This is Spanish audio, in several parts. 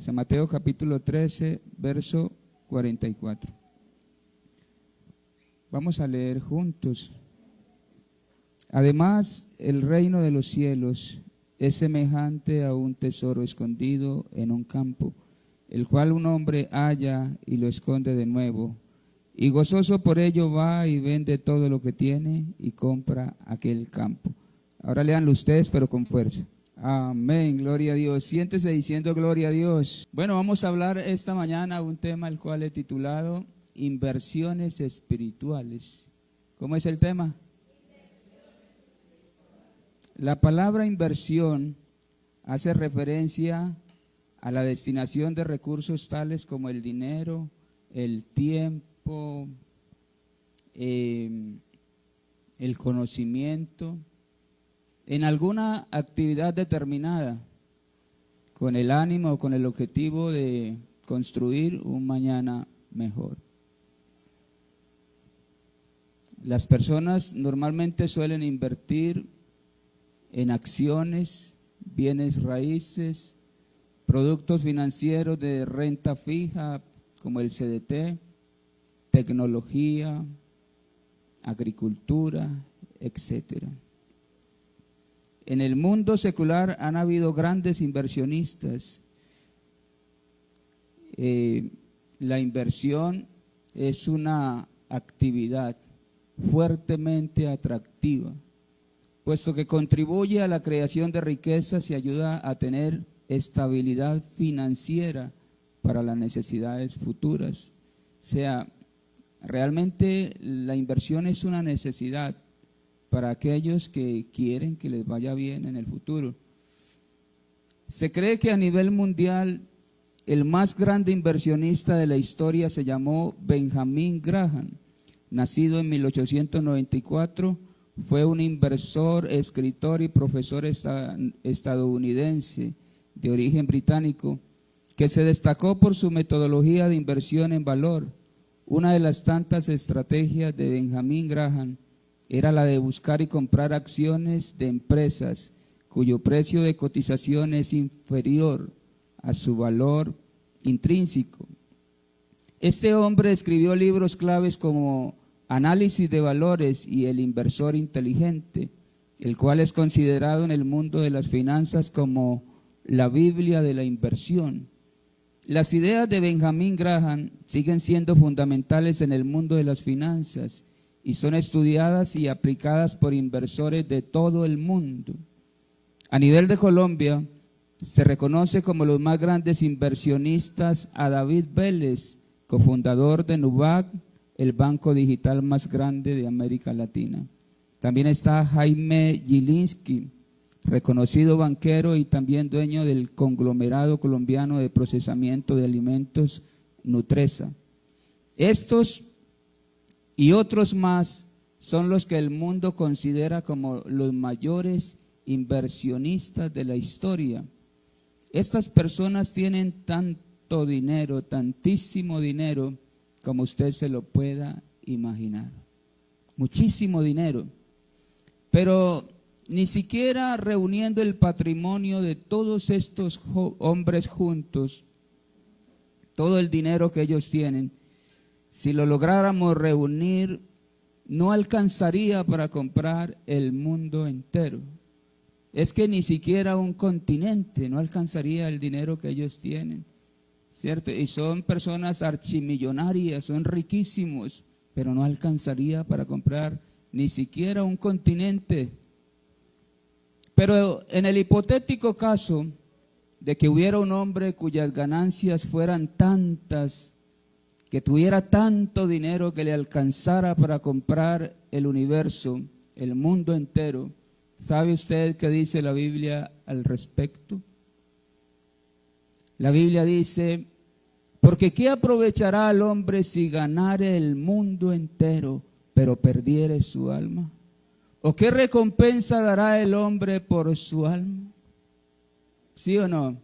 San Mateo capítulo 13, verso 44. Vamos a leer juntos. Además, el reino de los cielos es semejante a un tesoro escondido en un campo, el cual un hombre halla y lo esconde de nuevo, y gozoso por ello va y vende todo lo que tiene y compra aquel campo. Ahora léanlo ustedes, pero con fuerza. Amén, gloria a Dios. Siéntese diciendo gloria a Dios. Bueno, vamos a hablar esta mañana un tema el cual he titulado Inversiones espirituales. ¿Cómo es el tema? La palabra inversión hace referencia a la destinación de recursos tales como el dinero, el tiempo, el conocimiento, en alguna actividad determinada, con el ánimo o con el objetivo de construir un mañana mejor. Las personas normalmente suelen invertir en acciones, bienes raíces, productos financieros de renta fija como el CDT, tecnología, agricultura, etcétera. En el mundo secular han habido grandes inversionistas. La inversión es una actividad fuertemente atractiva, puesto que contribuye a la creación de riquezas y ayuda a tener estabilidad financiera para las necesidades futuras. O sea, realmente la inversión es una necesidad para aquellos que quieren que les vaya bien en el futuro. Se cree que a nivel mundial el más grande inversionista de la historia se llamó Benjamin Graham. Nacido en 1894, fue un inversor, escritor y profesor estadounidense de origen británico que se destacó por su metodología de inversión en valor. Una de las tantas estrategias de Benjamin Graham era la de buscar y comprar acciones de empresas cuyo precio de cotización es inferior a su valor intrínseco. Este hombre escribió libros claves como Análisis de Valores y El Inversor Inteligente, el cual es considerado en el mundo de las finanzas como la Biblia de la inversión. Las ideas de Benjamin Graham siguen siendo fundamentales en el mundo de las finanzas y son estudiadas y aplicadas por inversores de todo el mundo. A nivel de Colombia, se reconoce como los más grandes inversionistas a David Vélez, cofundador de Nubank, el banco digital más grande de América Latina. También está Jaime Gilinski, reconocido banquero y también dueño del conglomerado colombiano de procesamiento de alimentos Nutresa. Estos y otros más son los que el mundo considera como los mayores inversionistas de la historia. Estas personas tienen tanto dinero, tantísimo dinero, como usted se lo pueda imaginar. Muchísimo dinero. Pero ni siquiera reuniendo el patrimonio de todos estos hombres juntos, todo el dinero que ellos tienen, si lo lográramos reunir, no alcanzaría para comprar el mundo entero. Es que ni siquiera un continente no alcanzaría el dinero que ellos tienen, ¿cierto? Y son personas archimillonarias, son riquísimos, pero no alcanzaría para comprar ni siquiera un continente. Pero en el hipotético caso de que hubiera un hombre cuyas ganancias fueran tantas, que tuviera tanto dinero que le alcanzara para comprar el universo, el mundo entero, ¿sabe usted qué dice la Biblia al respecto? La Biblia dice, porque ¿qué aprovechará al hombre si ganare el mundo entero, pero perdiere su alma? ¿O qué recompensa dará el hombre por su alma? ¿Sí o no?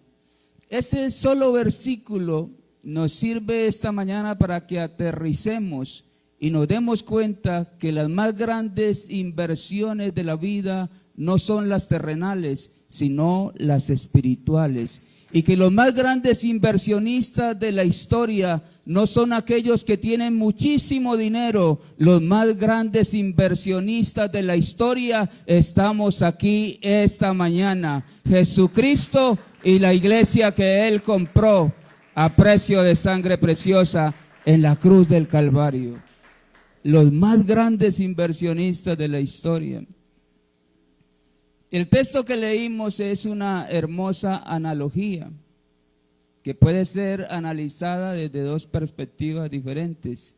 Ese solo versículo nos sirve esta mañana para que aterricemos y nos demos cuenta que las más grandes inversiones de la vida no son las terrenales, sino las espirituales. y que los más grandes inversionistas de la historia no son aquellos que tienen muchísimo dinero. Los más grandes inversionistas de la historia estamos aquí esta mañana. Jesucristo y la iglesia que Él compró a precio de sangre preciosa en la cruz del Calvario. Los más grandes inversionistas de la historia. El texto que leímos es una hermosa analogía que puede ser analizada desde dos perspectivas diferentes.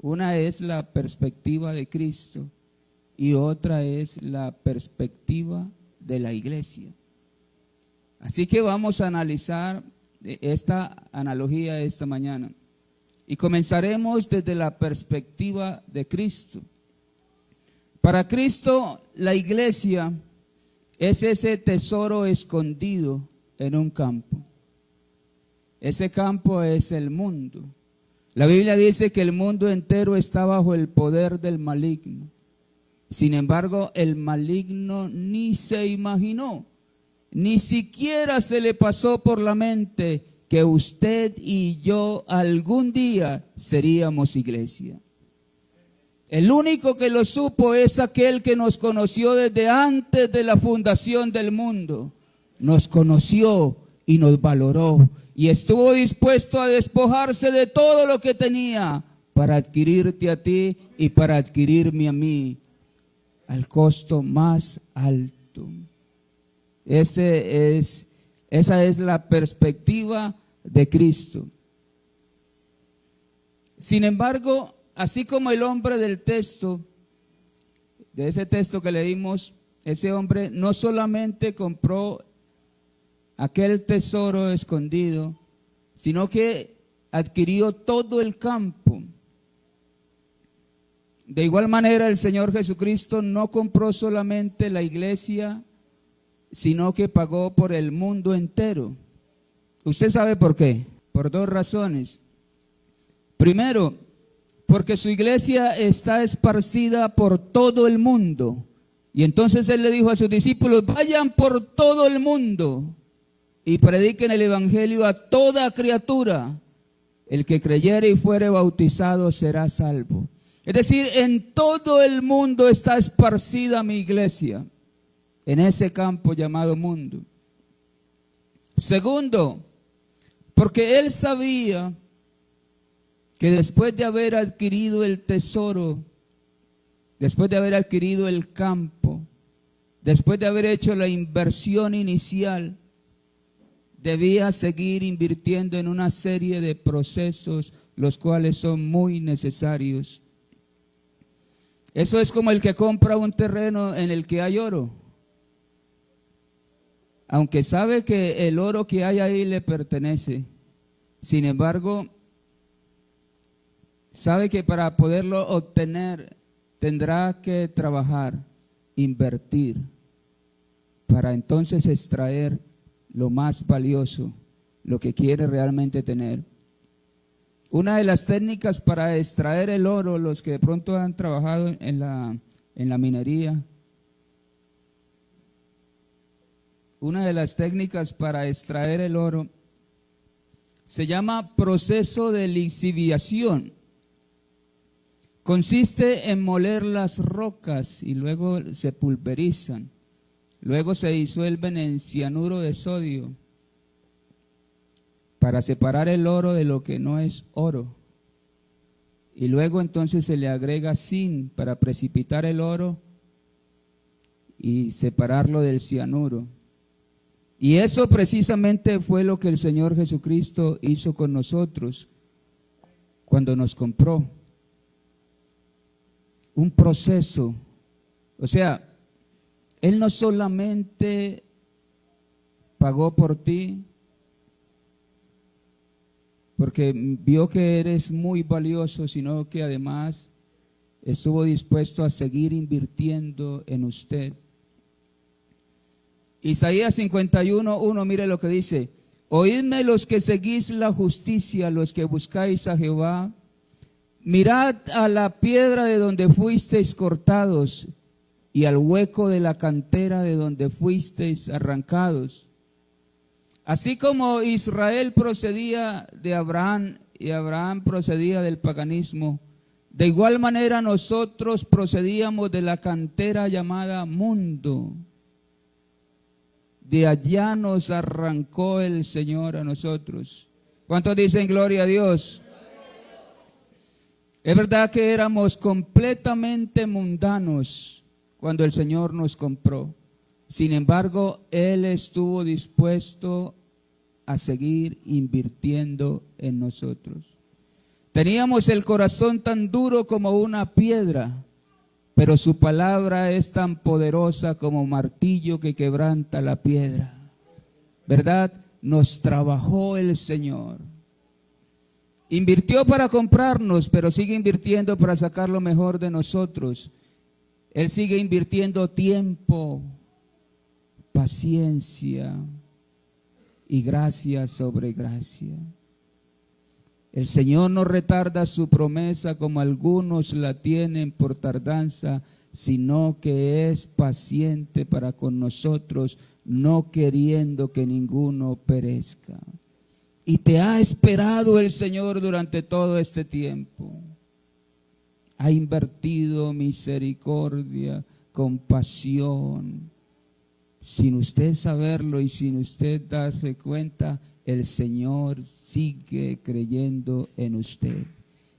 Una es la perspectiva de Cristo y otra es la perspectiva de la iglesia. Así que vamos a analizar esta analogía esta mañana y comenzaremos desde la perspectiva de Cristo. Para Cristo, la iglesia es ese tesoro escondido en un campo. Ese campo es el mundo. La Biblia dice que el mundo entero está bajo el poder del maligno. Sin embargo, el maligno ni se imaginó, ni siquiera se le pasó por la mente que usted y yo algún día seríamos iglesia. El único que lo supo es aquel que nos conoció desde antes de la fundación del mundo. Nos conoció y nos valoró y estuvo dispuesto a despojarse de todo lo que tenía para adquirirte a ti y para adquirirme a mí al costo más alto. Esa es la perspectiva de Cristo. Sin embargo, así como el hombre del texto, de ese texto que leímos, ese hombre no solamente compró aquel tesoro escondido, sino que adquirió todo el campo. De igual manera, el Señor Jesucristo no compró solamente la iglesia, sino que pagó por el mundo entero. ¿Usted sabe por qué? Por dos razones. Primero, porque su iglesia está esparcida por todo el mundo. Y entonces Él le dijo a sus discípulos, vayan por todo el mundo y prediquen el evangelio a toda criatura. El que creyere y fuere bautizado será salvo. Es decir, en todo el mundo está esparcida mi iglesia, en ese campo llamado mundo. Segundo, porque Él sabía que después de haber adquirido el tesoro, después de haber adquirido el campo, después de haber hecho la inversión inicial, debía seguir invirtiendo en una serie de procesos, los cuales son muy necesarios. Eso es como el que compra un terreno en el que hay oro. Aunque sabe que el oro que hay ahí le pertenece, sin embargo, sabe que para poderlo obtener tendrá que trabajar, invertir, para entonces extraer lo más valioso, lo que quiere realmente tener. Una de las técnicas para extraer el oro, los que de pronto han trabajado en la minería, una de las técnicas para extraer el oro se llama proceso de lixiviación. Consiste en moler las rocas y luego se pulverizan. Luego se disuelven en cianuro de sodio para separar el oro de lo que no es oro. Y luego entonces se le agrega zinc para precipitar el oro y separarlo del cianuro. Y eso precisamente fue lo que el Señor Jesucristo hizo con nosotros cuando nos compró. Un proceso. O sea, Él no solamente pagó por ti, porque vio que eres muy valioso, sino que además estuvo dispuesto a seguir invirtiendo en usted. Isaías 51:1, mire lo que dice: oídme los que seguís la justicia, los que buscáis a Jehová, mirad a la piedra de donde fuisteis cortados y al hueco de la cantera de donde fuisteis arrancados. Así como Israel procedía de Abraham y Abraham procedía del paganismo, de igual manera nosotros procedíamos de la cantera llamada mundo. De allá nos arrancó el Señor a nosotros. ¿Cuántos dicen gloria a Dios? Es verdad que éramos completamente mundanos cuando el Señor nos compró. Sin embargo, Él estuvo dispuesto a seguir invirtiendo en nosotros. Teníamos el corazón tan duro como una piedra, pero su palabra es tan poderosa como martillo que quebranta la piedra. ¿Verdad? Nos trabajó el Señor. Invirtió para comprarnos, pero sigue invirtiendo para sacar lo mejor de nosotros. Él sigue invirtiendo tiempo, paciencia y gracia sobre gracia. El Señor no retarda su promesa como algunos la tienen por tardanza, sino que es paciente para con nosotros, no queriendo que ninguno perezca. Y te ha esperado el Señor durante todo este tiempo. Ha invertido misericordia, compasión. Sin usted saberlo y sin usted darse cuenta, el Señor sigue creyendo en usted.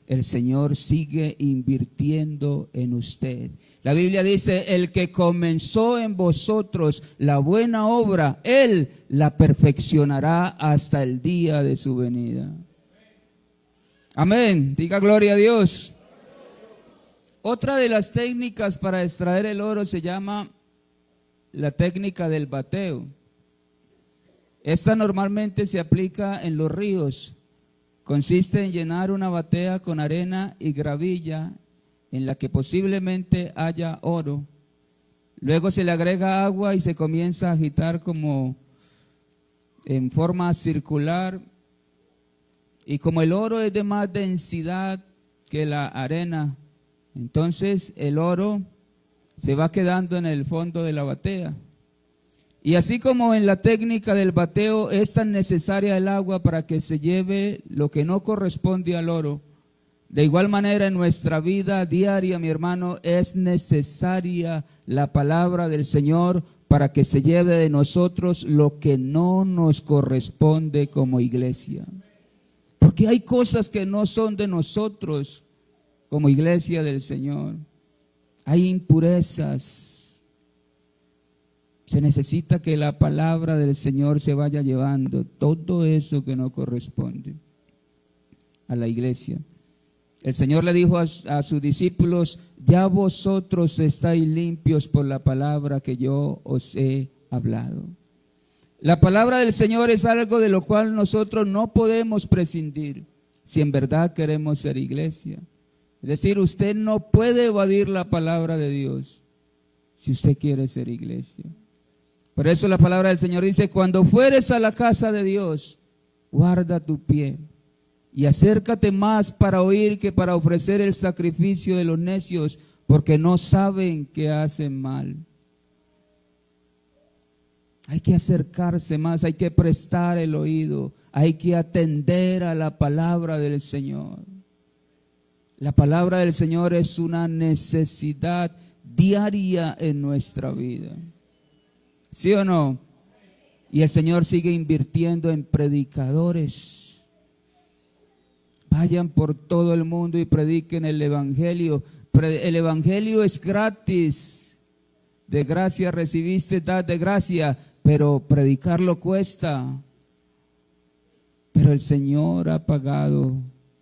El Señor sigue invirtiendo en usted. La Biblia dice, el que comenzó en vosotros la buena obra, Él la perfeccionará hasta el día de su venida. Amén. Diga gloria a Dios. Otra de las técnicas para extraer el oro se llama la técnica del bateo. Esta normalmente se aplica en los ríos. Consiste en llenar una batea con arena y gravilla en la que posiblemente haya oro. Luego se le agrega agua y se comienza a agitar como en forma circular. Y como el oro es de más densidad que la arena, entonces el oro se va quedando en el fondo de la batea. Y así como en la técnica del bateo es tan necesaria el agua para que se lleve lo que no corresponde al oro, de igual manera en nuestra vida diaria, mi hermano, es necesaria la palabra del Señor para que se lleve de nosotros lo que no nos corresponde como iglesia. Porque hay cosas que no son de nosotros como iglesia del Señor. Hay impurezas. Se necesita que la palabra del Señor se vaya llevando todo eso que no corresponde a la iglesia. El Señor le dijo a sus discípulos, ya vosotros estáis limpios por la palabra que yo os he hablado. La palabra del Señor es algo de lo cual nosotros no podemos prescindir si en verdad queremos ser iglesia. Es decir, usted no puede evadir la palabra de Dios si usted quiere ser iglesia. Por eso la palabra del Señor dice, cuando fueres a la casa de Dios, guarda tu pie y acércate más para oír que para ofrecer el sacrificio de los necios, porque no saben que hacen mal. Hay que acercarse más, hay que prestar el oído, hay que atender a la palabra del Señor. La palabra del Señor es una necesidad diaria en nuestra vida. ¿Sí o no? Y el Señor sigue invirtiendo en predicadores. Vayan por todo el mundo y prediquen el Evangelio. El Evangelio es gratis. De gracia recibiste, dad de gracia, pero predicarlo cuesta. Pero el Señor ha pagado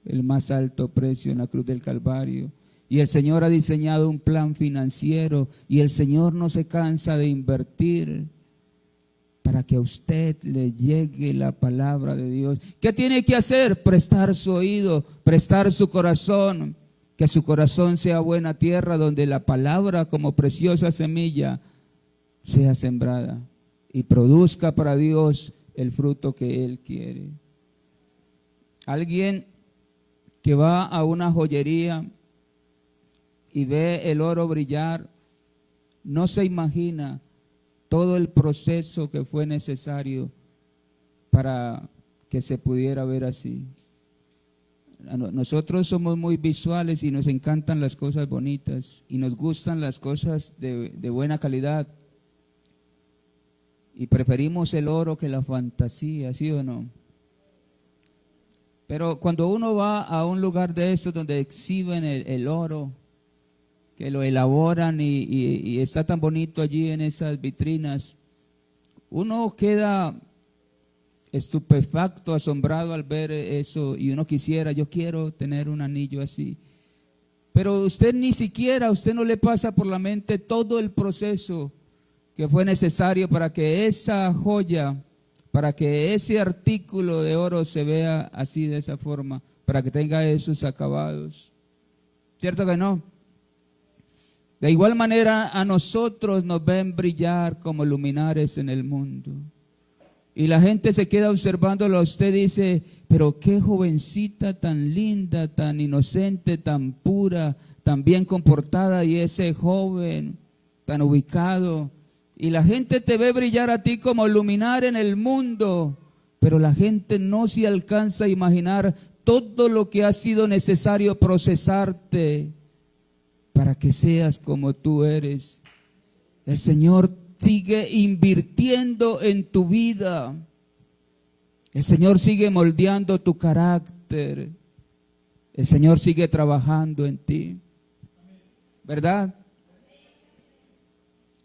el más alto precio en la cruz del Calvario. Y el Señor ha diseñado un plan financiero y el Señor no se cansa de invertir para que a usted le llegue la palabra de Dios. ¿Qué tiene que hacer? Prestar su oído, prestar su corazón, que su corazón sea buena tierra donde la palabra como preciosa semilla sea sembrada y produzca para Dios el fruto que Él quiere. Alguien que va a una joyería y ve el oro brillar, no se imagina todo el proceso que fue necesario para que se pudiera ver así. Nosotros somos muy visuales y nos encantan las cosas bonitas y nos gustan las cosas de buena calidad y preferimos el oro que la fantasía, ¿sí o no? Pero cuando uno va a un lugar de estos donde exhiben el oro, que lo elaboran y está tan bonito allí en esas vitrinas, uno queda estupefacto, asombrado al ver eso y uno quisiera, yo quiero tener un anillo así. Pero usted ni siquiera, usted no le pasa por la mente todo el proceso que fue necesario para que esa joya, para que ese artículo de oro se vea así de esa forma, para que tenga esos acabados. ¿Cierto que no? De igual manera a nosotros nos ven brillar como luminares en el mundo. Y la gente se queda observándolo a usted y dice, pero qué jovencita tan linda, tan inocente, tan pura, tan bien comportada, y ese joven tan ubicado. Y la gente te ve brillar a ti como luminar en el mundo, pero la gente no se alcanza a imaginar todo lo que ha sido necesario procesarte para que seas como tú eres. El Señor sigue invirtiendo en tu vida. El Señor sigue moldeando tu carácter. El Señor sigue trabajando en ti. ¿Verdad?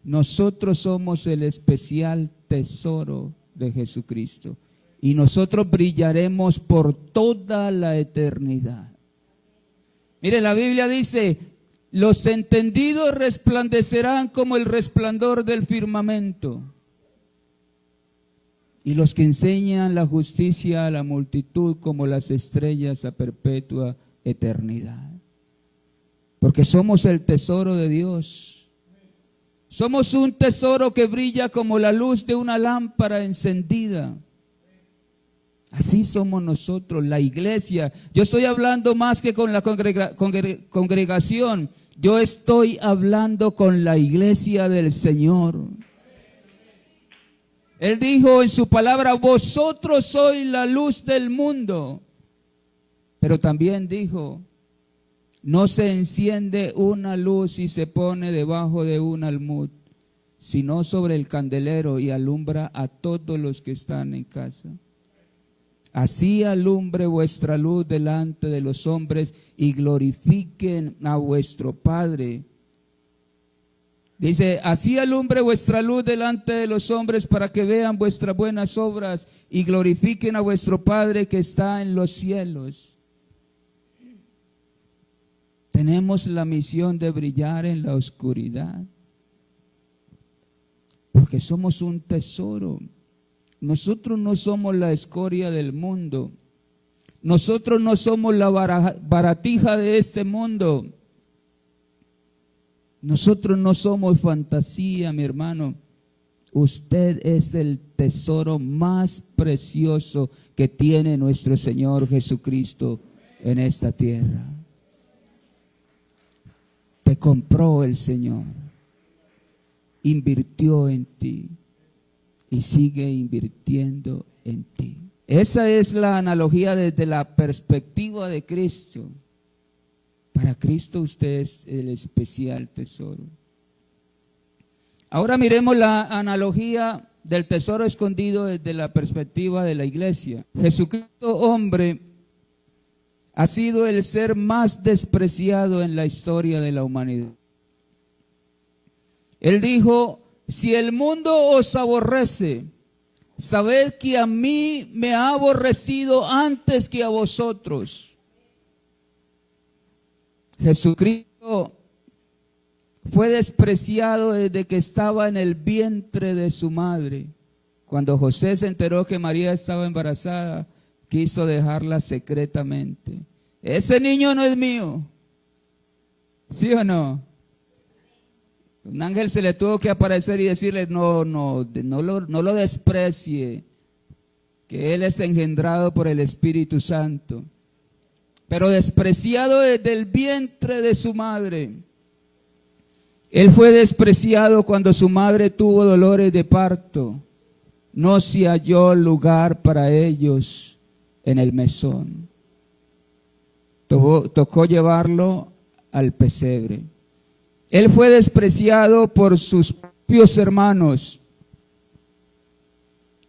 Nosotros somos el especial tesoro de Jesucristo y nosotros brillaremos por toda la eternidad. Mire, la Biblia dice, los entendidos resplandecerán como el resplandor del firmamento, y los que enseñan la justicia a la multitud como las estrellas a perpetua eternidad. Porque somos el tesoro de Dios. Somos un tesoro que brilla como la luz de una lámpara encendida. Así somos nosotros, la iglesia. Yo estoy hablando más que con la congregación. Yo estoy hablando con la iglesia del Señor. Él dijo en su palabra, vosotros sois la luz del mundo. Pero también dijo, no se enciende una luz y se pone debajo de un almud, sino sobre el candelero y alumbra a todos los que están en casa. Así alumbre vuestra luz delante de los hombres y glorifiquen a vuestro Padre. Dice, así alumbre vuestra luz delante de los hombres para que vean vuestras buenas obras y glorifiquen a vuestro Padre que está en los cielos. Tenemos la misión de brillar en la oscuridad, porque somos un tesoro. Nosotros no somos la escoria del mundo. Nosotros no somos la baratija de este mundo. Nosotros no somos fantasía, mi hermano. Usted es el tesoro más precioso que tiene nuestro Señor Jesucristo en esta tierra. Te compró el Señor, invirtió en ti y sigue invirtiendo en ti. Esa es la analogía desde la perspectiva de Cristo. Para Cristo usted es el especial tesoro. Ahora miremos la analogía del tesoro escondido desde la perspectiva de la iglesia. Jesucristo, hombre, ha sido el ser más despreciado en la historia de la humanidad. Él dijo, si el mundo os aborrece, sabed que a mí me ha aborrecido antes que a vosotros. Jesucristo fue despreciado desde que estaba en el vientre de su madre. Cuando José se enteró que María estaba embarazada, quiso dejarla secretamente. Ese niño no es mío. ¿Sí o no? Un ángel se le tuvo que aparecer y decirle, no lo desprecie, que él es engendrado por el Espíritu Santo. Pero despreciado desde el vientre de su madre. Él fue despreciado cuando su madre tuvo dolores de parto. no se halló lugar para ellos en el mesón. Tocó llevarlo al pesebre. Él fue despreciado por sus propios hermanos.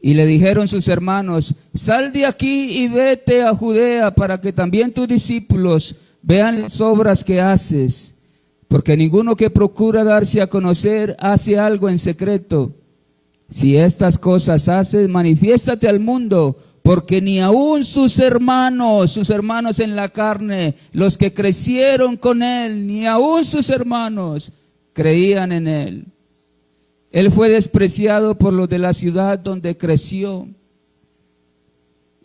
Y le dijeron sus hermanos: sal de aquí y vete a Judea para que también tus discípulos vean las obras que haces. Porque ninguno que procura darse a conocer hace algo en secreto. Si estas cosas haces, manifiéstate al mundo, porque ni aun sus hermanos en la carne, los que crecieron con él, ni aun sus hermanos creían en él. Él fue despreciado por los de la ciudad donde creció.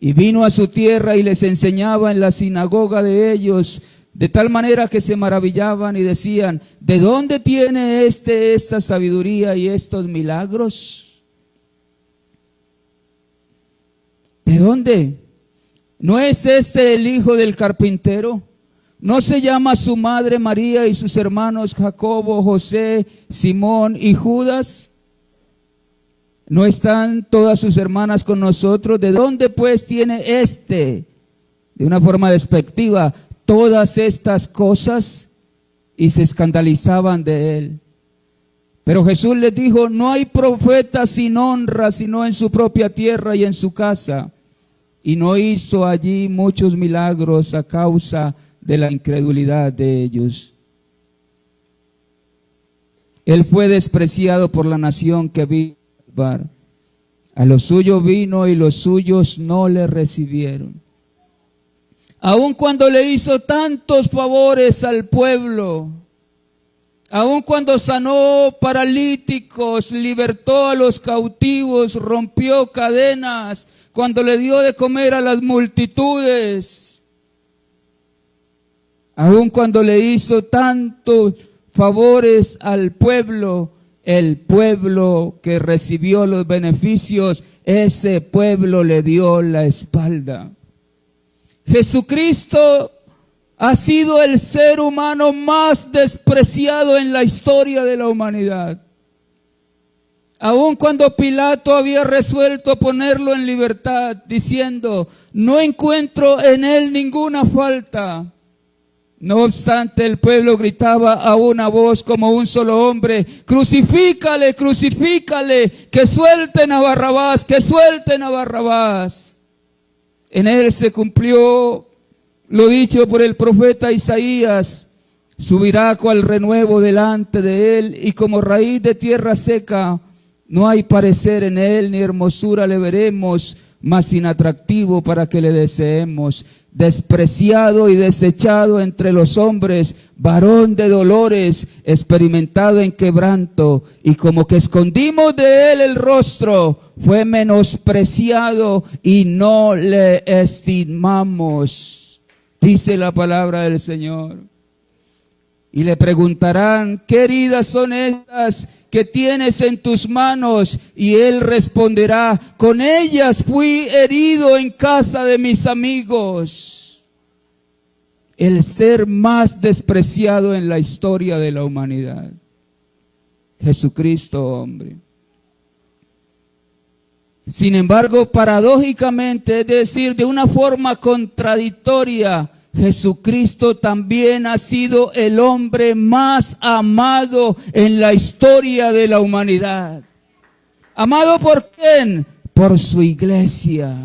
Y vino a su tierra y les enseñaba en la sinagoga de ellos, de tal manera que se maravillaban y decían: ¿de dónde tiene esta sabiduría y estos milagros? ¿De dónde? ¿No es este el hijo del carpintero? ¿No se llama su madre María y sus hermanos Jacobo, José, Simón y Judas? ¿No están todas sus hermanas con nosotros? ¿De dónde pues tiene de una forma despectiva, todas estas cosas? Y se escandalizaban de él. Pero Jesús les dijo: no hay profeta sin honra, sino en su propia tierra y en su casa. Y no hizo allí muchos milagros a causa de la incredulidad de ellos. Él fue despreciado por la nación que vino a salvar. A los suyos vino y los suyos no le recibieron. Aun cuando le hizo tantos favores al pueblo, aun cuando sanó paralíticos, libertó a los cautivos, rompió cadenas, cuando le dio de comer a las multitudes, aun cuando le hizo tantos favores al pueblo, el pueblo que recibió los beneficios, ese pueblo le dio la espalda. Jesucristo ha sido el ser humano más despreciado en la historia de la humanidad. Aun cuando Pilato había resuelto ponerlo en libertad, diciendo: no encuentro en él ninguna falta. No obstante, el pueblo gritaba a una voz como un solo hombre: crucifícale, crucifícale, que suelten a Barrabás, que suelten a Barrabás. En él se cumplió lo dicho por el profeta Isaías: subirá cual renuevo delante de él, y como raíz de tierra seca, no hay parecer en él, ni hermosura le veremos, mas inatractivo para que le deseemos. Despreciado y desechado entre los hombres, varón de dolores, experimentado en quebranto, y como que escondimos de él el rostro, fue menospreciado y no le estimamos. Dice la palabra del Señor. Y le preguntarán: ¿qué heridas son estas que tienes en tus manos? Y él responderá: con ellas fui herido en casa de mis amigos. El ser más despreciado en la historia de la humanidad. Jesucristo, hombre. Sin embargo, paradójicamente, es decir, de una forma contradictoria, Jesucristo también ha sido el hombre más amado en la historia de la humanidad. ¿Amado por quién? Por su iglesia.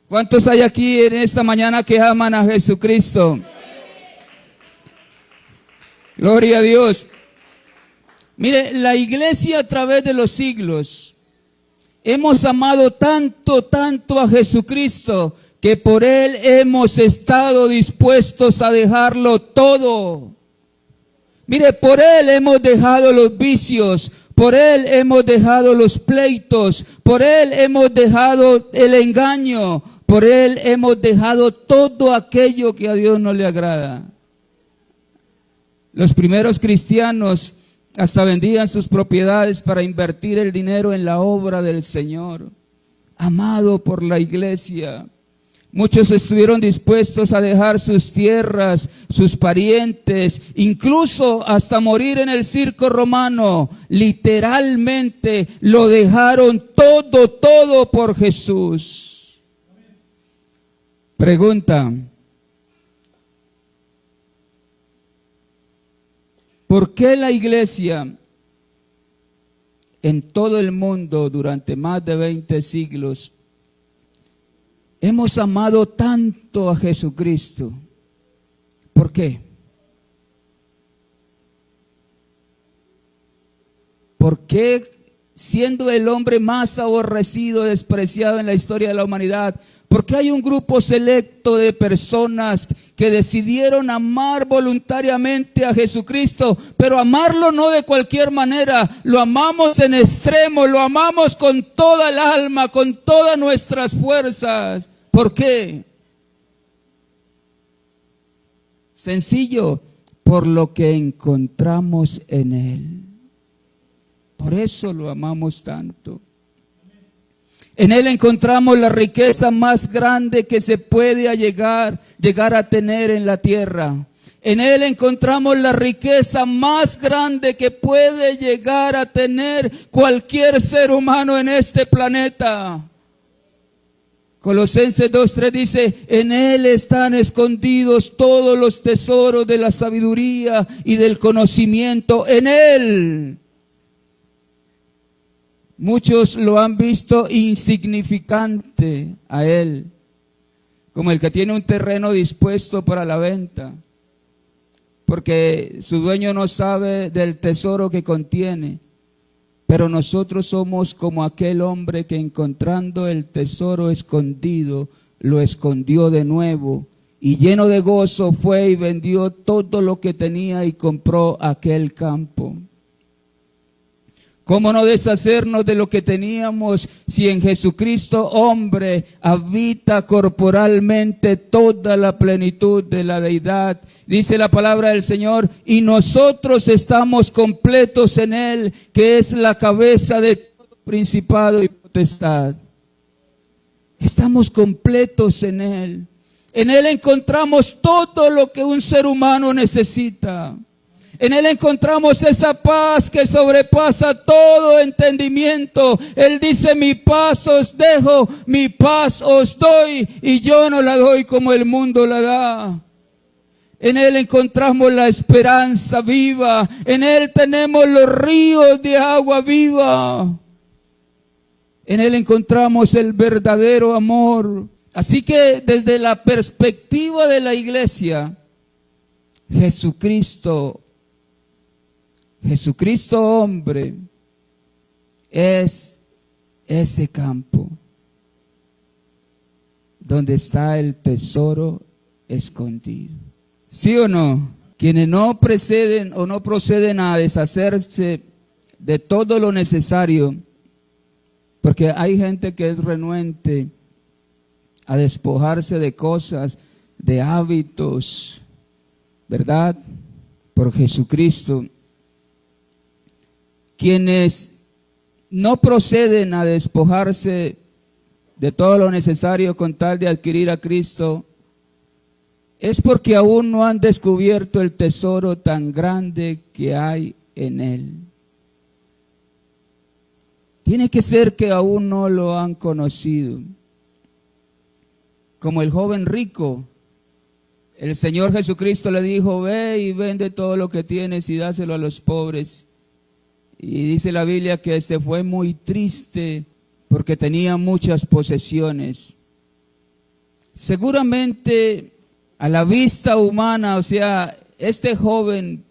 ¿Cuántos hay aquí en esta mañana que aman a Jesucristo? Gloria a Dios. Mire, la iglesia a través de los siglos hemos amado tanto, tanto a Jesucristo, que por él hemos estado dispuestos a dejarlo todo. Mire, por él hemos dejado los vicios, por él hemos dejado los pleitos, por él hemos dejado el engaño, por él hemos dejado todo aquello que a Dios no le agrada. Los primeros cristianos hasta vendían sus propiedades para invertir el dinero en la obra del Señor. Amado por la iglesia. Muchos estuvieron dispuestos a dejar sus tierras, sus parientes, incluso hasta morir en el circo romano. Literalmente lo dejaron todo por Jesús. Pregunta: ¿por qué la iglesia en todo el mundo durante más de 20 siglos hemos amado tanto a Jesucristo? ¿Por qué? ¿Por qué, siendo el hombre más aborrecido, despreciado en la historia de la humanidad, por qué hay un grupo selecto de personas que decidieron amar voluntariamente a Jesucristo, pero amarlo no de cualquier manera? Lo amamos en extremo, lo amamos con toda el alma, con todas nuestras fuerzas. ¿Por qué? Sencillo, por lo que encontramos en Él. Por eso lo amamos tanto. En Él encontramos la riqueza más grande que se puede llegar a tener en la tierra. En Él encontramos la riqueza más grande que puede llegar a tener cualquier ser humano en este planeta. Colosenses 2:3 dice: en Él están escondidos todos los tesoros de la sabiduría y del conocimiento. En Él. Muchos lo han visto insignificante a Él, como el que tiene un terreno dispuesto para la venta, porque su dueño no sabe del tesoro que contiene. Pero nosotros somos como aquel hombre que, encontrando el tesoro escondido, lo escondió de nuevo, y lleno de gozo fue y vendió todo lo que tenía y compró aquel campo. ¿Cómo no deshacernos de lo que teníamos si en Jesucristo, hombre, habita corporalmente toda la plenitud de la deidad? Dice la palabra del Señor: y nosotros estamos completos en Él, que es la cabeza de todo principado y potestad. Estamos completos en Él. En Él encontramos todo lo que un ser humano necesita. En Él encontramos esa paz que sobrepasa todo entendimiento. Él dice: mi paz os dejo, mi paz os doy, y yo no la doy como el mundo la da. En Él encontramos la esperanza viva. En Él tenemos los ríos de agua viva. En Él encontramos el verdadero amor. Así que desde la perspectiva de la iglesia, Jesucristo hombre es ese campo donde está el tesoro escondido. ¿Sí o no? Quienes no proceden a deshacerse de todo lo necesario, porque hay gente que es renuente a despojarse de cosas, de hábitos, ¿verdad? Por Jesucristo. Quienes no proceden a despojarse de todo lo necesario con tal de adquirir a Cristo, es porque aún no han descubierto el tesoro tan grande que hay en Él. Tiene que ser que aún no lo han conocido. Como el joven rico, el Señor Jesucristo le dijo: ve y vende todo lo que tienes y dáselo a los pobres. Y dice la Biblia que se fue muy triste porque tenía muchas posesiones. Seguramente a la vista humana, o sea, este joven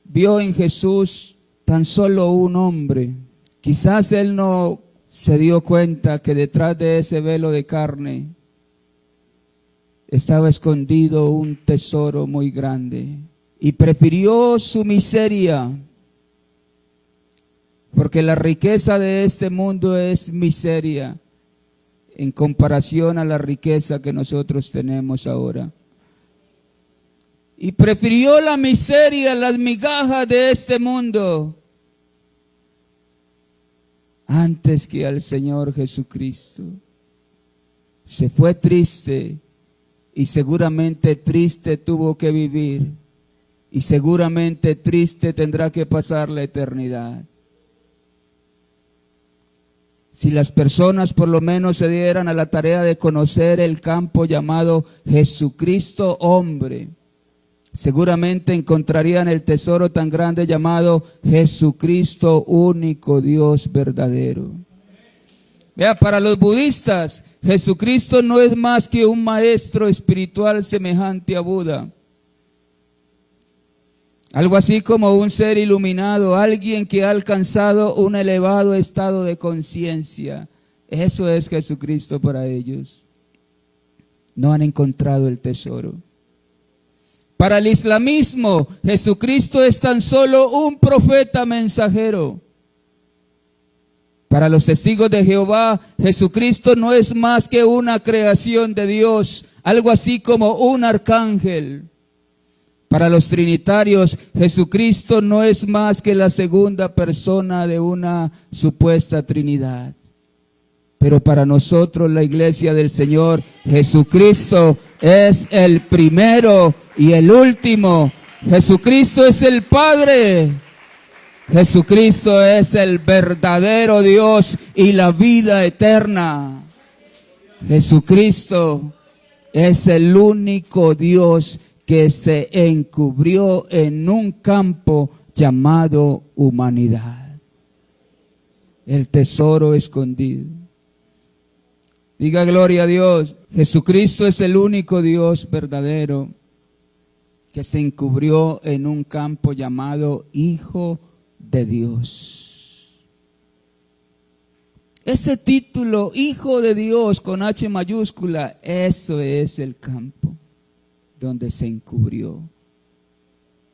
vio en Jesús tan solo un hombre. Quizás él no se dio cuenta que detrás de ese velo de carne estaba escondido un tesoro muy grande. Y prefirió su miseria, porque la riqueza de este mundo es miseria en comparación a la riqueza que nosotros tenemos ahora. Y prefirió la miseria, las migajas de este mundo, antes que al Señor Jesucristo. Se fue triste y seguramente triste tuvo que vivir, y seguramente triste tendrá que pasar la eternidad. Si las personas por lo menos se dieran a la tarea de conocer el campo llamado Jesucristo hombre, seguramente encontrarían el tesoro tan grande llamado Jesucristo único Dios verdadero. Vea, para los budistas, Jesucristo no es más que un maestro espiritual semejante a Buda. Algo así como un ser iluminado, alguien que ha alcanzado un elevado estado de conciencia. Eso es Jesucristo para ellos. No han encontrado el tesoro. Para el islamismo, Jesucristo es tan solo un profeta mensajero. Para los testigos de Jehová, Jesucristo no es más que una creación de Dios, algo así como un arcángel. Para los trinitarios, Jesucristo no es más que la segunda persona de una supuesta Trinidad. Pero para nosotros, la iglesia del Señor, Jesucristo es el primero y el último. Jesucristo es el Padre. Jesucristo es el verdadero Dios y la vida eterna. Jesucristo es el único Dios que se encubrió en un campo llamado humanidad. El tesoro escondido. Diga gloria a Dios. Jesucristo es el único Dios verdadero que se encubrió en un campo llamado Hijo de Dios. Ese título, Hijo de Dios, con H mayúscula, eso es el campo donde se encubrió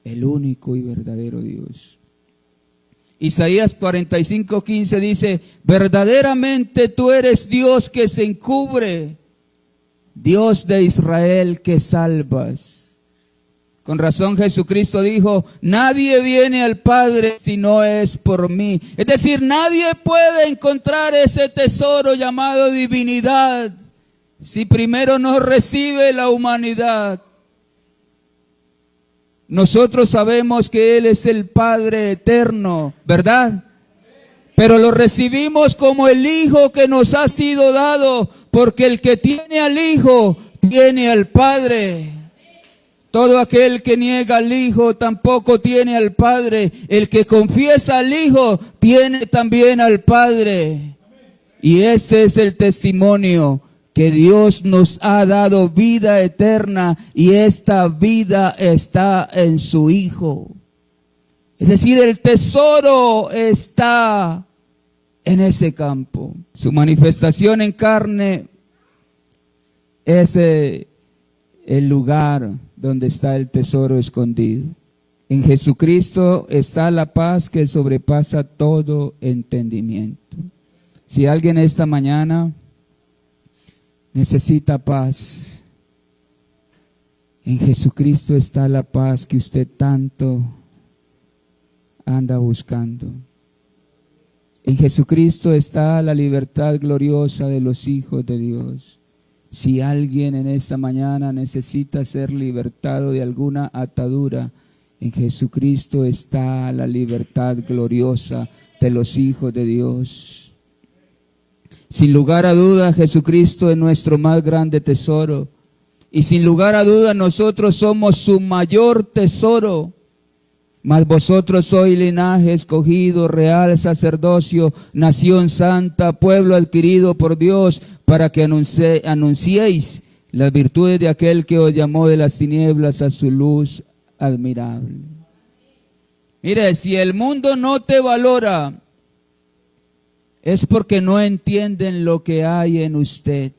el único y verdadero Dios. Isaías 45:15 dice, verdaderamente tú eres Dios que se encubre, Dios de Israel que salvas. Con razón Jesucristo dijo, nadie viene al Padre si no es por mí. Es decir, nadie puede encontrar ese tesoro llamado divinidad si primero no recibe la humanidad. Nosotros sabemos que Él es el Padre eterno, ¿verdad? Pero lo recibimos como el Hijo que nos ha sido dado, porque el que tiene al Hijo, tiene al Padre. Todo aquel que niega al Hijo tampoco tiene al Padre. El que confiesa al Hijo, tiene también al Padre. Y este es el testimonio, que Dios nos ha dado vida eterna y esta vida está en su Hijo. Es decir, el tesoro está en ese campo. Su manifestación en carne es el lugar donde está el tesoro escondido. En Jesucristo está la paz que sobrepasa todo entendimiento. Si alguien esta mañana necesita paz, en Jesucristo está la paz que usted tanto anda buscando. En Jesucristo está la libertad gloriosa de los hijos de Dios. Si alguien en esta mañana necesita ser libertado de alguna atadura, en Jesucristo está la libertad gloriosa de los hijos de Dios. Sin lugar a duda, Jesucristo es nuestro más grande tesoro. Y sin lugar a duda, nosotros somos su mayor tesoro. Mas vosotros sois linaje escogido, real sacerdocio, nación santa, pueblo adquirido por Dios, para que anunciéis las virtudes de aquel que os llamó de las tinieblas a su luz admirable. Mire, si el mundo no te valora, es porque no entienden lo que hay en usted.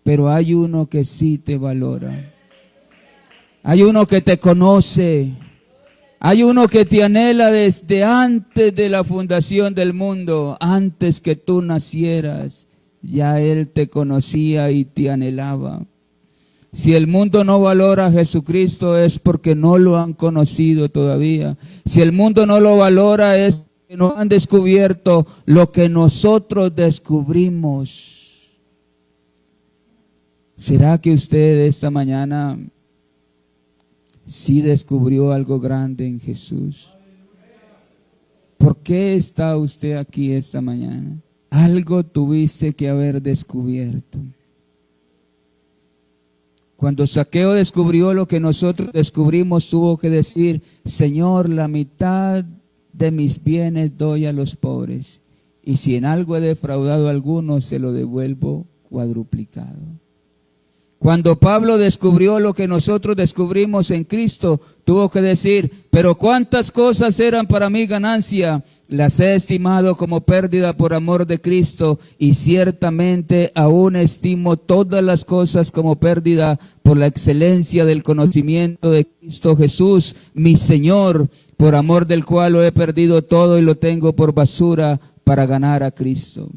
Pero hay uno que sí te valora. Hay uno que te conoce. Hay uno que te anhela desde antes de la fundación del mundo. Antes que tú nacieras, ya Él te conocía y te anhelaba. Si el mundo no valora a Jesucristo es porque no lo han conocido todavía. Si el mundo no lo valora es que no han descubierto lo que nosotros descubrimos. ¿Será que usted esta mañana sí descubrió algo grande en Jesús? ¿Por qué está usted aquí esta mañana? Algo tuviste que haber descubierto. Cuando Zaqueo descubrió lo que nosotros descubrimos, tuvo que decir: Señor, la mitad de mis bienes doy a los pobres, y si en algo he defraudado a alguno, se lo devuelvo cuadruplicado. Cuando Pablo descubrió lo que nosotros descubrimos en Cristo, tuvo que decir: pero cuántas cosas eran para mí ganancia, las he estimado como pérdida por amor de Cristo, y ciertamente aún estimo todas las cosas como pérdida por la excelencia del conocimiento de Cristo Jesús, mi Señor, por amor del cual lo he perdido todo y lo tengo por basura para ganar a Cristo.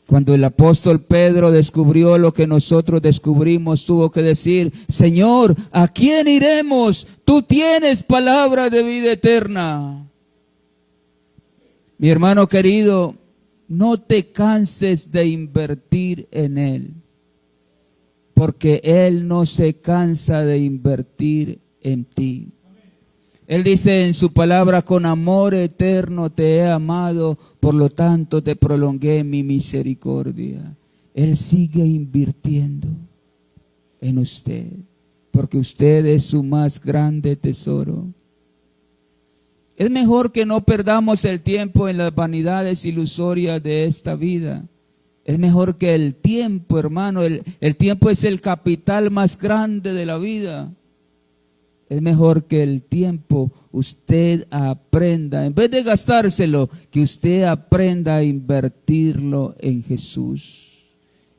Cuando el apóstol Pedro descubrió lo que nosotros descubrimos, tuvo que decir: Señor, ¿a quién iremos? Tú tienes palabra de vida eterna. Mi hermano querido, no te canses de invertir en Él, porque Él no se cansa de invertir en ti. Él dice en su palabra: con amor eterno te he amado, por lo tanto te prolongué mi misericordia. Él sigue invirtiendo en usted, porque usted es su más grande tesoro. Es mejor que no perdamos el tiempo en las vanidades ilusorias de esta vida. Es mejor que el tiempo, hermano, el tiempo es el capital más grande de la vida. Es mejor que el tiempo usted aprenda, en vez de gastárselo, que usted aprenda a invertirlo en Jesús,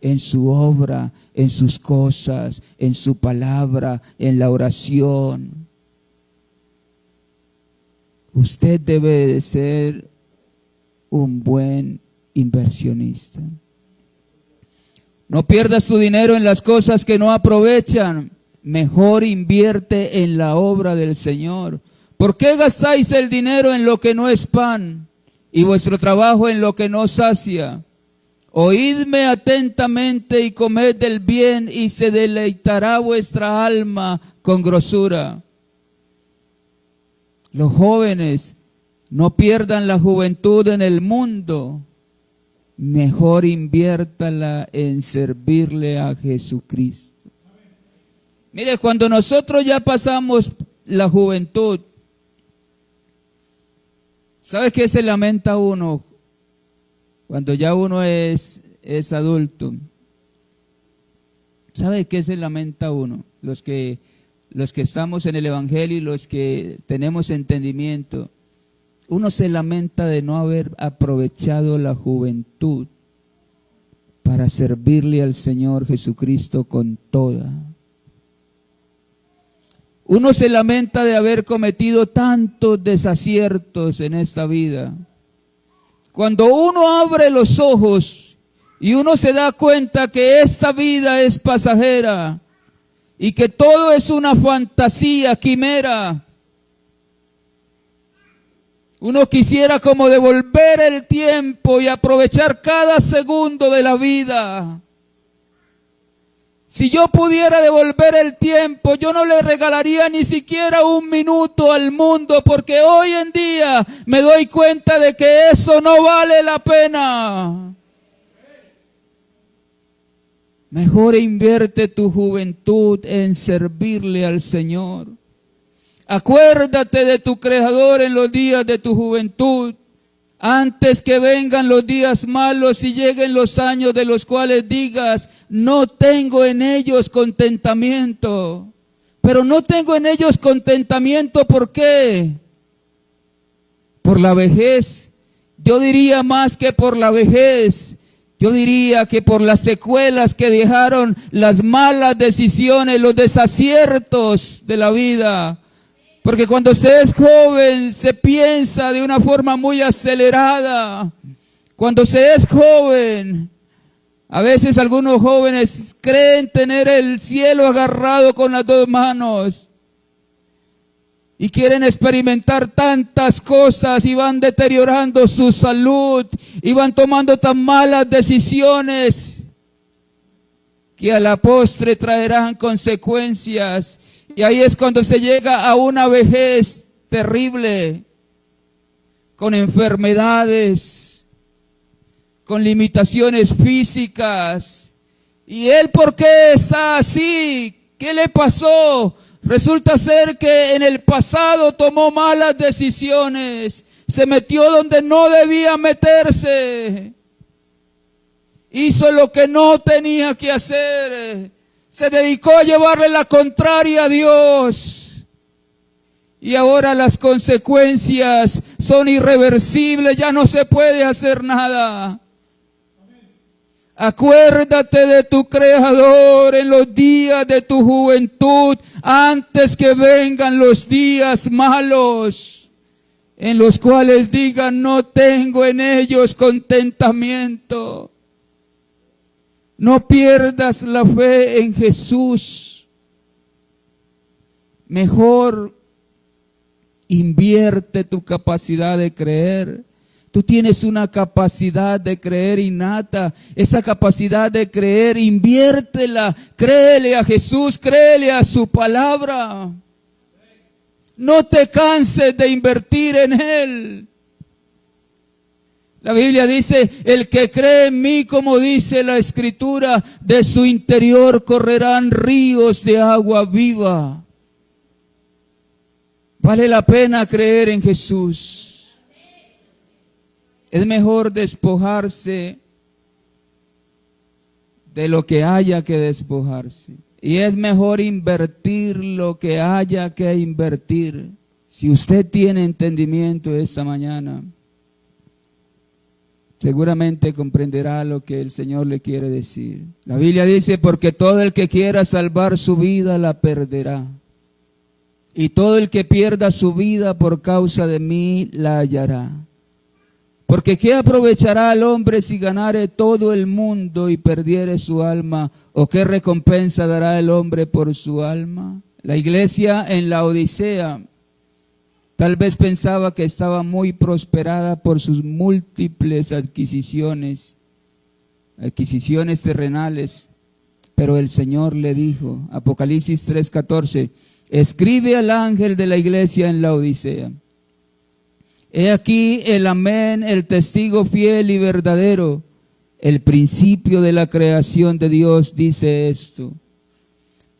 en su obra, en sus cosas, en su palabra, en la oración. Usted debe de ser un buen inversionista. No pierda su dinero en las cosas que no aprovechan. Mejor invierte en la obra del Señor. ¿Por qué gastáis el dinero en lo que no es pan y vuestro trabajo en lo que no sacia? Oídme atentamente y comed del bien, y se deleitará vuestra alma con grosura. Los jóvenes, no pierdan la juventud en el mundo. Mejor inviértala en servirle a Jesucristo. Mire, cuando nosotros ya pasamos la juventud, ¿sabe qué se lamenta uno? Cuando ya uno es adulto. ¿Sabe qué se lamenta uno? Los que estamos en el Evangelio y los que tenemos entendimiento. Uno se lamenta de no haber aprovechado la juventud para servirle al Señor Jesucristo con toda. Uno se lamenta de haber cometido tantos desaciertos en esta vida. Cuando uno abre los ojos y uno se da cuenta que esta vida es pasajera y que todo es una fantasía, quimera, uno quisiera como devolver el tiempo y aprovechar cada segundo de la vida. Si yo pudiera devolver el tiempo, yo no le regalaría ni siquiera un minuto al mundo, porque hoy en día me doy cuenta de que eso no vale la pena. Mejor invierte tu juventud en servirle al Señor. Acuérdate de tu Creador en los días de tu juventud, antes que vengan los días malos y lleguen los años de los cuales digas: no tengo en ellos contentamiento. Pero no tengo en ellos contentamiento, ¿por qué? Por la vejez. Yo diría más que por la vejez. Yo diría que por las secuelas que dejaron las malas decisiones, los desaciertos de la vida. Porque cuando se es joven se piensa de una forma muy acelerada. Cuando se es joven, a veces algunos jóvenes creen tener el cielo agarrado con las dos manos y quieren experimentar tantas cosas y van deteriorando su salud y van tomando tan malas decisiones que a la postre traerán consecuencias. Y ahí es cuando se llega a una vejez terrible, con enfermedades, con limitaciones físicas. ¿Y él por qué está así? ¿Qué le pasó? Resulta ser que en el pasado tomó malas decisiones, se metió donde no debía meterse, hizo lo que no tenía que hacer, se dedicó a llevarle la contraria a Dios. Y ahora las consecuencias son irreversibles, ya no se puede hacer nada. Acuérdate de tu Creador en los días de tu juventud, antes que vengan los días malos, en los cuales digan, no tengo en ellos contentamiento. No pierdas la fe en Jesús. Mejor invierte tu capacidad de creer. Tú tienes una capacidad de creer innata. Esa capacidad de creer, inviértela. Créele a Jesús, créele a su palabra. No te canses de invertir en Él. La Biblia dice, el que cree en mí, como dice la Escritura, de su interior correrán ríos de agua viva. Vale la pena creer en Jesús. Es mejor despojarse de lo que haya que despojarse. Y es mejor invertir lo que haya que invertir. Si usted tiene entendimiento esta mañana, seguramente comprenderá lo que el Señor le quiere decir. La Biblia dice, porque todo el que quiera salvar su vida la perderá. Y todo el que pierda su vida por causa de mí la hallará. Porque ¿qué aprovechará al hombre si ganare todo el mundo y perdiere su alma? ¿O qué recompensa dará el hombre por su alma? La iglesia en la Odisea tal vez pensaba que estaba muy prosperada por sus múltiples adquisiciones terrenales. Pero el Señor le dijo, Apocalipsis 3:14, escribe al ángel de la iglesia en la Odisea. He aquí el amén, el testigo fiel y verdadero, el principio de la creación de Dios, dice esto.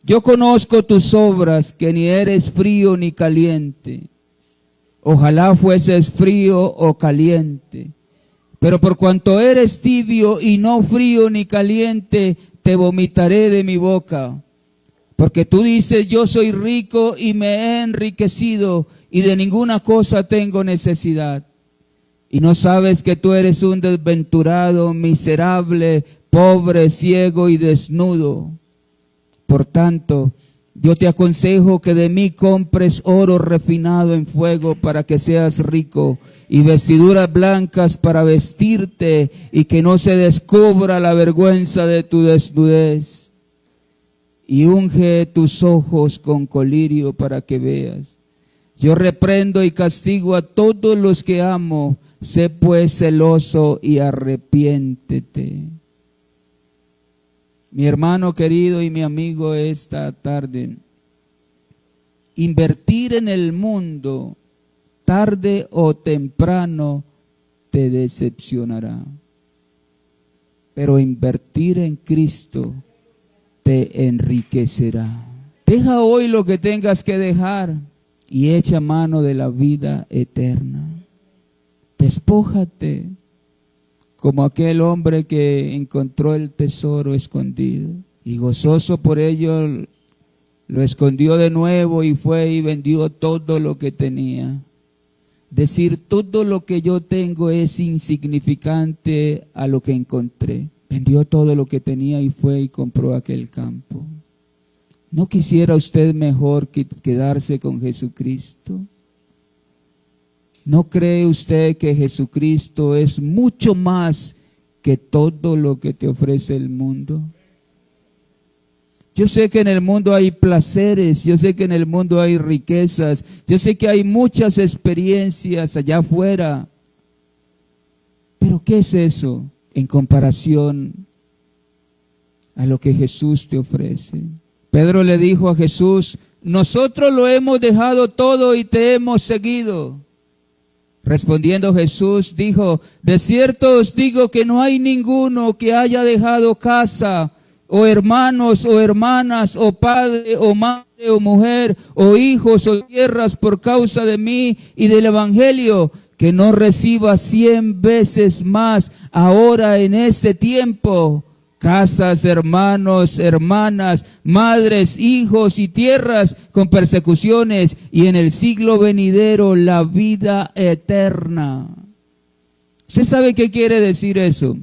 Yo conozco tus obras, que ni eres frío ni caliente. Ojalá fueses frío o caliente. Pero por cuanto eres tibio y no frío ni caliente, te vomitaré de mi boca. Porque tú dices, yo soy rico y me he enriquecido, y de ninguna cosa tengo necesidad. Y no sabes que tú eres un desventurado, miserable, pobre, ciego y desnudo. Por tanto, yo te aconsejo que de mí compres oro refinado en fuego para que seas rico, y vestiduras blancas para vestirte, y que no se descubra la vergüenza de tu desnudez. Y unge tus ojos con colirio para que veas. Yo reprendo y castigo a todos los que amo. Sé pues celoso y arrepiéntete. Mi hermano querido y mi amigo, esta tarde, invertir en el mundo, tarde o temprano, te decepcionará. Pero invertir en Cristo te enriquecerá. Deja hoy lo que tengas que dejar y echa mano de la vida eterna. Despójate como aquel hombre que encontró el tesoro escondido y gozoso por ello lo escondió de nuevo y fue y vendió todo lo que tenía. Decir, todo lo que yo tengo es insignificante a lo que encontré. Vendió todo lo que tenía y fue y compró aquel campo. ¿No quisiera usted mejor quedarse con Jesucristo? ¿No cree usted que Jesucristo es mucho más que todo lo que te ofrece el mundo? Yo sé que en el mundo hay placeres, yo sé que en el mundo hay riquezas, yo sé que hay muchas experiencias allá afuera. Pero ¿qué es eso en comparación a lo que Jesús te ofrece. Pedro le dijo a Jesús: nosotros lo hemos dejado todo y te hemos seguido. Respondiendo Jesús dijo: de cierto os digo que no hay ninguno que haya dejado casa, o hermanos, o hermanas, o padre, o madre, o mujer, o hijos, o tierras por causa de mí y del Evangelio, que no reciba 100 veces más ahora en este tiempo, casas, hermanos, hermanas, madres, hijos y tierras con persecuciones, y en el siglo venidero la vida eterna. ¿Usted sabe qué quiere decir eso?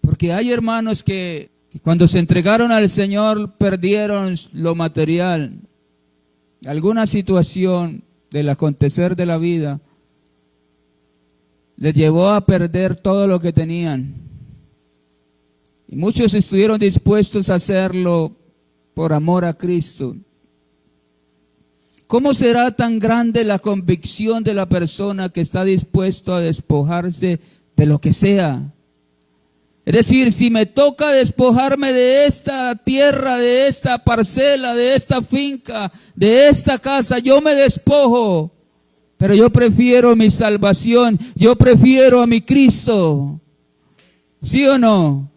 Porque hay hermanos que cuando se entregaron al Señor perdieron lo material. Alguna situación del acontecer de la vida les llevó a perder todo lo que tenían. Y muchos estuvieron dispuestos a hacerlo por amor a Cristo. ¿Cómo será tan grande la convicción de la persona que está dispuesto a despojarse de lo que sea? Es decir, si me toca despojarme de esta tierra, de esta parcela, de esta finca, de esta casa, yo me despojo. Pero yo prefiero mi salvación, yo prefiero a mi Cristo. ¿Sí o no?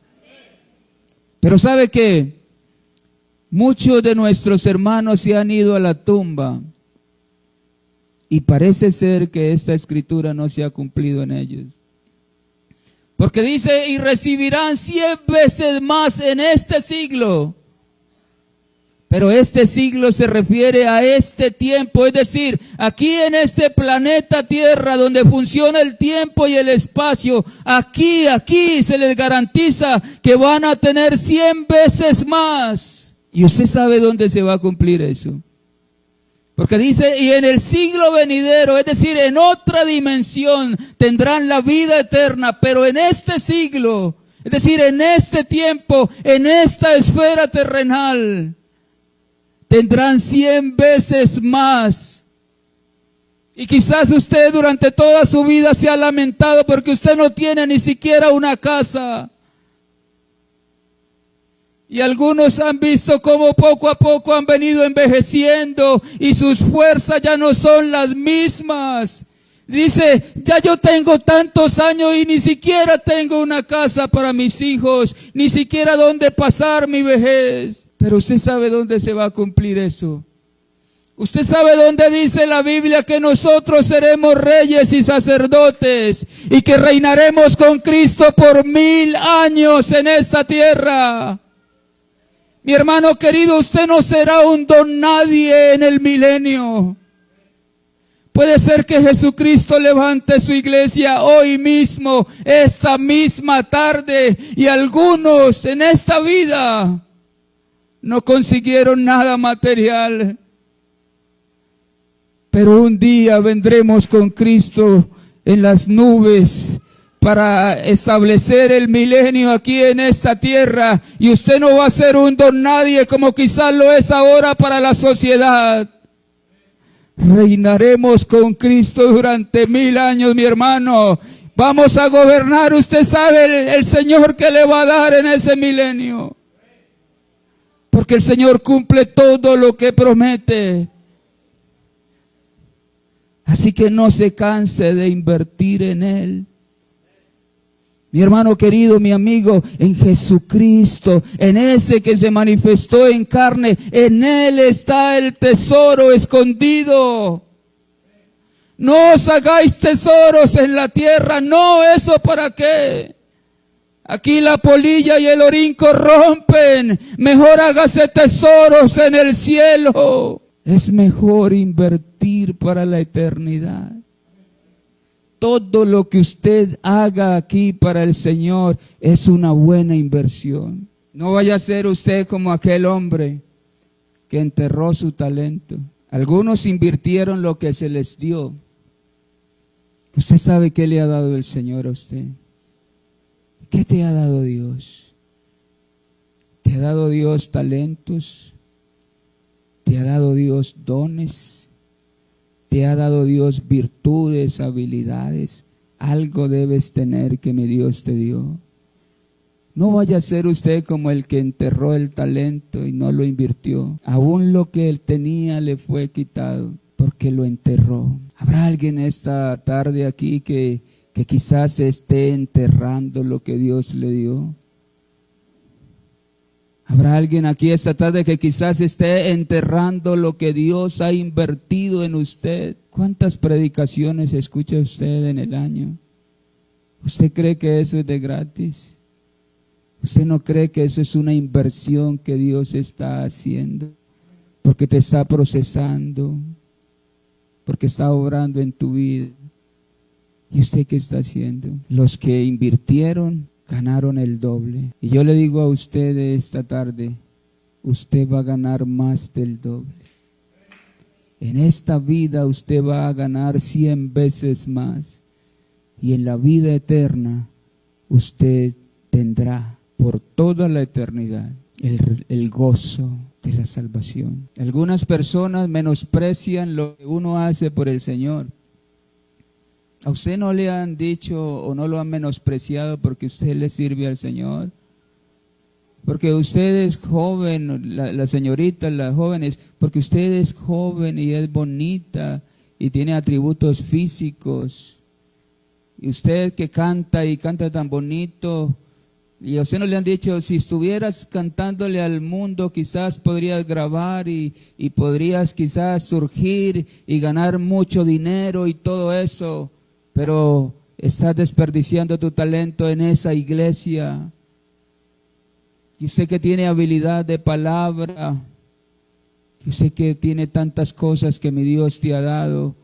Pero ¿sabe qué? Muchos de nuestros hermanos se han ido a la tumba y parece ser que esta escritura no se ha cumplido en ellos. Porque dice: y recibirán 100 veces más en este siglo. Pero este siglo se refiere a este tiempo, es decir, aquí en este planeta Tierra donde funciona el tiempo y el espacio, aquí se les garantiza que van a tener 100 veces más. Y usted sabe dónde se va a cumplir eso. Porque dice: y en el siglo venidero, es decir, en otra dimensión, tendrán la vida eterna, pero en este siglo, es decir, en este tiempo, en esta esfera terrenal, tendrán 100 veces más. Y quizás usted durante toda su vida se ha lamentado porque usted no tiene ni siquiera una casa. Y algunos han visto cómo poco a poco han venido envejeciendo y sus fuerzas ya no son las mismas. Dice: ya yo tengo tantos años y ni siquiera tengo una casa para mis hijos, ni siquiera dónde pasar mi vejez. Pero usted sabe dónde se va a cumplir eso. Usted sabe dónde dice la Biblia que nosotros seremos reyes y sacerdotes y que reinaremos con Cristo por 1000 años en esta tierra. Mi hermano querido, usted no será un don nadie en el milenio. Puede ser que Jesucristo levante su iglesia hoy mismo, esta misma tarde, y algunos en esta vida no consiguieron nada material. Pero un día vendremos con Cristo en las nubes para establecer el milenio aquí en esta tierra, y usted no va a ser un don nadie como quizás lo es ahora para la sociedad. Reinaremos con Cristo durante 1000 años, mi hermano. Vamos a gobernar. Usted sabe el Señor que le va a dar en ese milenio, porque el Señor cumple todo lo que promete. Así que no se canse de invertir en Él. Mi hermano querido, mi amigo, en Jesucristo, en ese que se manifestó en carne, en Él está el tesoro escondido. No os hagáis tesoros en la tierra, no, ¿eso para qué? Aquí la polilla y el orín corrompen, mejor hágase tesoros en el cielo. Es mejor invertir para la eternidad. Todo lo que usted haga aquí para el Señor es una buena inversión. No vaya a ser usted como aquel hombre que enterró su talento. Algunos invirtieron lo que se les dio. ¿Usted sabe qué le ha dado el Señor a usted? ¿Qué te ha dado Dios? ¿Te ha dado Dios talentos? ¿Te ha dado Dios dones? ¿Te ha dado Dios virtudes, habilidades? Algo debes tener que mi Dios te dio. No vaya a ser usted como el que enterró el talento y no lo invirtió. Aún lo que él tenía le fue quitado porque lo enterró. ¿Habrá alguien esta tarde aquí que quizás esté enterrando lo que Dios le dio? ¿Habrá alguien aquí esta tarde que quizás esté enterrando lo que Dios ha invertido en usted? ¿Cuántas predicaciones escucha usted en el año? ¿Usted cree que eso es de gratis? ¿Usted no cree que eso es una inversión que Dios está haciendo? Porque te está procesando, porque está obrando en tu vida. ¿Y usted qué está haciendo? Los que invirtieron ganaron el doble. Y yo le digo a usted esta tarde, usted va a ganar más del doble. En esta vida usted va a ganar 100 veces más. Y en la vida eterna usted tendrá por toda la eternidad el gozo de la salvación. Algunas personas menosprecian lo que uno hace por el Señor. ¿A usted no le han dicho o no lo han menospreciado porque usted le sirve al Señor? Porque usted es joven, la señorita, las jóvenes, porque usted es joven y es bonita y tiene atributos físicos. Y usted que canta y canta tan bonito, y a usted no le han dicho, si estuvieras cantándole al mundo, quizás podrías grabar y podrías quizás surgir y ganar mucho dinero y todo eso. Pero estás desperdiciando tu talento en esa iglesia. Y usted que tiene habilidad de palabra, y usted que tiene tantas cosas que mi Dios te ha dado,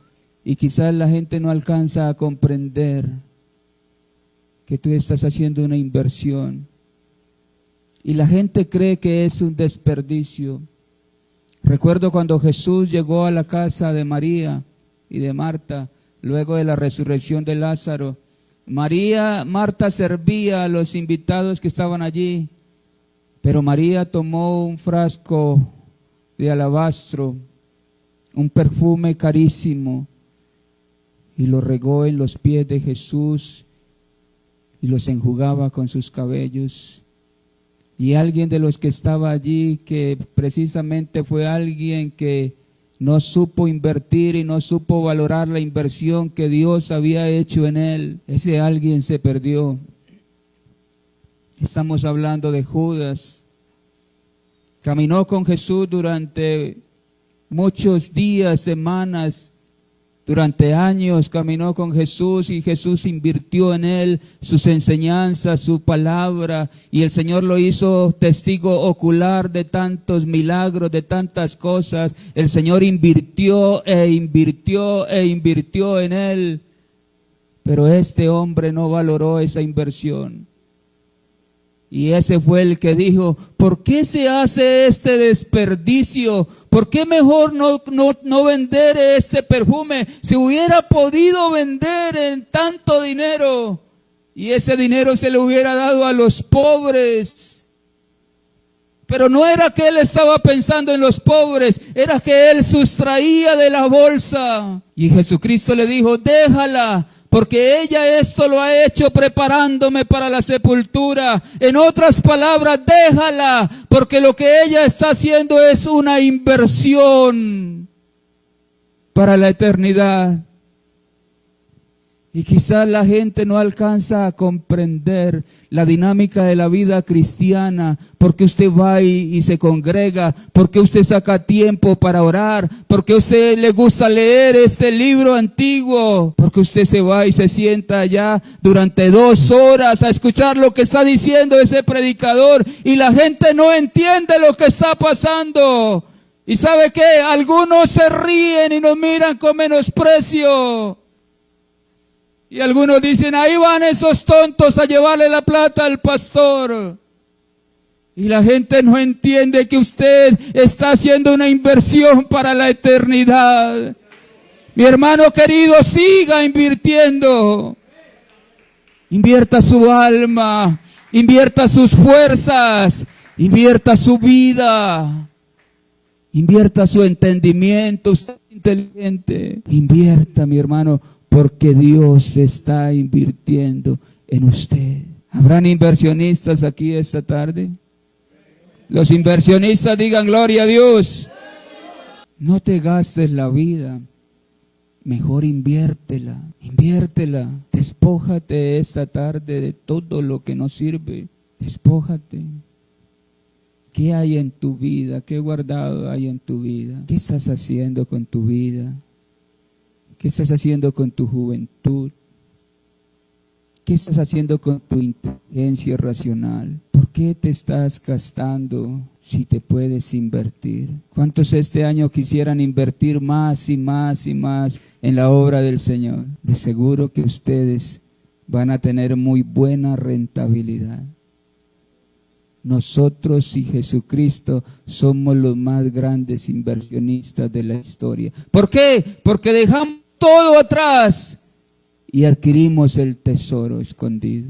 y quizás la gente no alcanza a comprender que tú estás haciendo una inversión. Y la gente cree que es un desperdicio. Recuerdo cuando Jesús llegó a la casa de María y de Marta, luego de la resurrección de Lázaro. Marta servía a los invitados que estaban allí, pero María tomó un frasco de alabastro, un perfume carísimo, y lo regó en los pies de Jesús y los enjugaba con sus cabellos. Y alguien de los que estaba allí, que precisamente fue alguien que no supo invertir y no supo valorar la inversión que Dios había hecho en él, ese alguien se perdió. Estamos hablando de Judas. Caminó con Jesús durante muchos días, semanas, durante años caminó con Jesús y Jesús invirtió en él sus enseñanzas, su palabra, y el Señor lo hizo testigo ocular de tantos milagros, de tantas cosas. El Señor invirtió e invirtió e invirtió en él, pero este hombre no valoró esa inversión. Y ese fue el que dijo, ¿por qué se hace este desperdicio? ¿Por qué mejor no vender este perfume? Si hubiera podido vender en tanto dinero y ese dinero se le hubiera dado a los pobres. Pero no era que él estaba pensando en los pobres, era que él sustraía de la bolsa. Y Jesucristo le dijo, déjala, porque ella esto lo ha hecho preparándome para la sepultura. En otras palabras, déjala, porque lo que ella está haciendo es una inversión para la eternidad. Y quizás la gente no alcanza a comprender la dinámica de la vida cristiana, porque usted va y se congrega, porque usted saca tiempo para orar, porque a usted le gusta leer este libro antiguo, porque usted se va y se sienta allá durante 2 horas a escuchar lo que está diciendo ese predicador y la gente no entiende lo que está pasando. ¿Y sabe qué? Algunos se ríen y nos miran con menosprecio. Y algunos dicen, ahí van esos tontos a llevarle la plata al pastor. Y la gente no entiende que usted está haciendo una inversión para la eternidad. Mi hermano querido, siga invirtiendo. Invierta su alma, invierta sus fuerzas, invierta su vida, invierta su entendimiento. Usted es inteligente. Invierta, mi hermano, porque Dios está invirtiendo en usted. ¿Habrán inversionistas aquí esta tarde? Los inversionistas digan gloria a Dios. No te gastes la vida, mejor inviértela, despójate esta tarde de todo lo que no sirve, despójate. ¿Qué hay en tu vida? ¿Qué guardado hay en tu vida? ¿Qué estás haciendo con tu vida? ¿Qué estás haciendo con tu juventud? ¿Qué estás haciendo con tu inteligencia racional? ¿Por qué te estás gastando si te puedes invertir? ¿Cuántos este año quisieran invertir más y más y más en la obra del Señor? De seguro que ustedes van a tener muy buena rentabilidad. Nosotros y Jesucristo somos los más grandes inversionistas de la historia. ¿Por qué? Porque dejamos todo atrás y adquirimos el tesoro escondido.